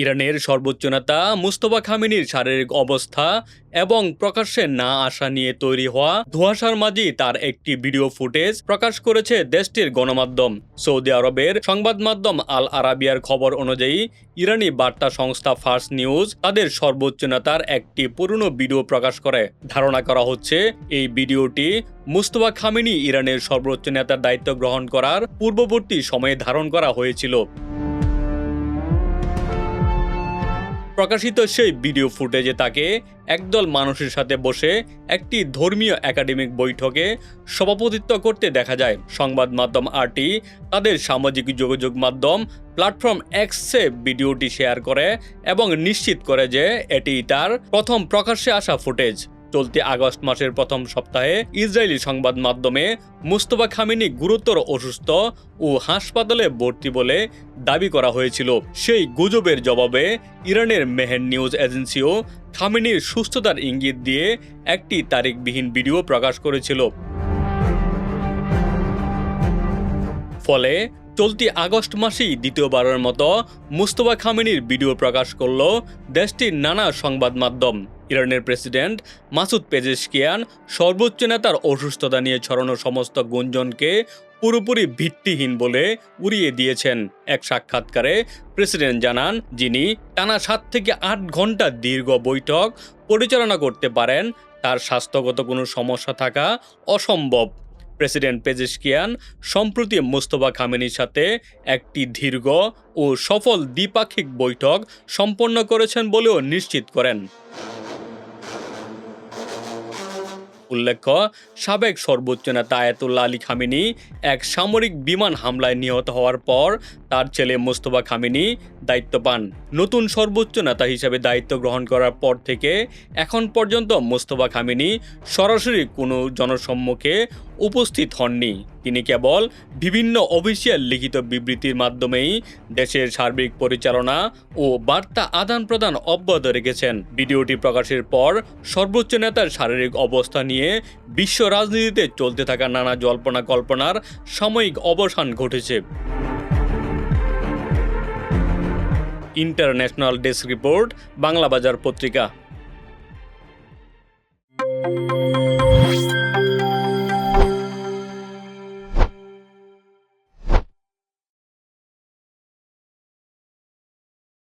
ইরানের সর্বোচ্চ নেতা মুস্তফা খামেনির শারীরিক অবস্থা এবং প্রকাশ্যে না আসা নিয়ে তৈরি হওয়া ধোঁয়াশার মাঝেই তার একটি ভিডিও ফুটেজ প্রকাশ করেছে দেশটির গণমাধ্যম। সৌদি আরবের সংবাদ মাধ্যম আল আরাবিয়ার খবর অনুযায়ী ইরানি বার্তা সংস্থা ফার্স নিউজ তাদের সর্বোচ্চ নেতার একটি পুরনো ভিডিও প্রকাশ করে। ধারণা করা হচ্ছে এই ভিডিওটি মুস্তফা খামেনি ইরানের সর্বোচ্চ নেতার দায়িত্ব গ্রহণ করার পূর্ববর্তী সময়ে ধারণ করা হয়েছিল। প্রকাশিত সেই ভিডিও ফুটেজে তাকে একদল মানুষের সাথে বসে একটি ধর্মীয় একাডেমিক বৈঠকে সভাপতিত্ব করতে দেখা যায়। সংবাদ মাধ্যম আরটি তাদের সামাজিক যোগাযোগ মাধ্যম প্ল্যাটফর্ম এক্সে ভিডিওটি শেয়ার করে এবং নিশ্চিত করে যে এটি তার প্রথম প্রকাশ্যে আসা ফুটেজ। চলতি আগস্ট মাসের প্রথম সপ্তাহে ইসরায়েলি সংবাদ মাধ্যমে মুস্তফা খামেনি গুরুতর অসুস্থ ও হাসপাতালে ভর্তি বলে দাবি করা হয়েছিল। সেই গুজবের জবাবে ইরানের মেহের নিউজ এজেন্সিও খামেনির সুস্থতার ইঙ্গিত দিয়ে একটি তারিখবিহীন ভিডিও প্রকাশ করেছিল। ফলে চলতি আগস্ট মাসেই দ্বিতীয়বারের মতো মুস্তফা খামেনির ভিডিও প্রকাশ করল দেশটির নানা সংবাদ মাধ্যম। ইরানের প্রেসিডেন্ট মাসুদ পেজেশকিয়ান সর্বোচ্চ নেতার অসুস্থতা নিয়ে ছড়ানো সমস্ত গুঞ্জনকে পুরোপুরি ভিত্তিহীন বলে উড়িয়ে দিয়েছেন। এক সাক্ষাৎকারে প্রেসিডেন্ট জানান, যিনি টানা 7 থেকে 8 ঘন্টা দীর্ঘ বৈঠক পরিচালনা করতে পারেন, তার স্বাস্থ্যগত কোনো সমস্যা থাকা অসম্ভব। প্রেসিডেন্ট পেজেশকিয়ান সম্প্রতি মুস্তফা খামেনির সাথে একটি দীর্ঘ ও সফল দ্বিপাক্ষিক বৈঠক সম্পন্ন করেছেন বলেও নিশ্চিত করেন। উল্লেখ্য, সাবেক সর্বোচ্চ নেতা আয়াতুল্লাহ আলী খামেনি এক সামরিক বিমান হামলায় নিহত হওয়ার পর তার ছেলে মুস্তফা খামেনি দায়িত্ব পান। নতুন সর্বোচ্চ নেতা হিসেবে দায়িত্ব গ্রহণ করার পর থেকে এখন পর্যন্ত মুস্তফা খামেনি সরাসরি কোনো জনসম্মুখে উপস্থিত হননি। তিনি কেবল বিভিন্ন অফিসিয়াল লিখিত বিবৃতির মাধ্যমেই দেশের সার্বিক পরিচালনা ও বার্তা আদান প্রদান অব্যাহত রেখেছেন। ভিডিওটি প্রকাশের পর সর্বোচ্চ নেতার শারীরিক অবস্থা নিয়ে বিশ্ব রাজনীতিতে চলতে থাকা নানা জল্পনা কল্পনার সাময়িক অবসান ঘটেছে। ইন্টারন্যাশনাল ডেস্ক রিপোর্ট, বাংলা বাজার পত্রিকা।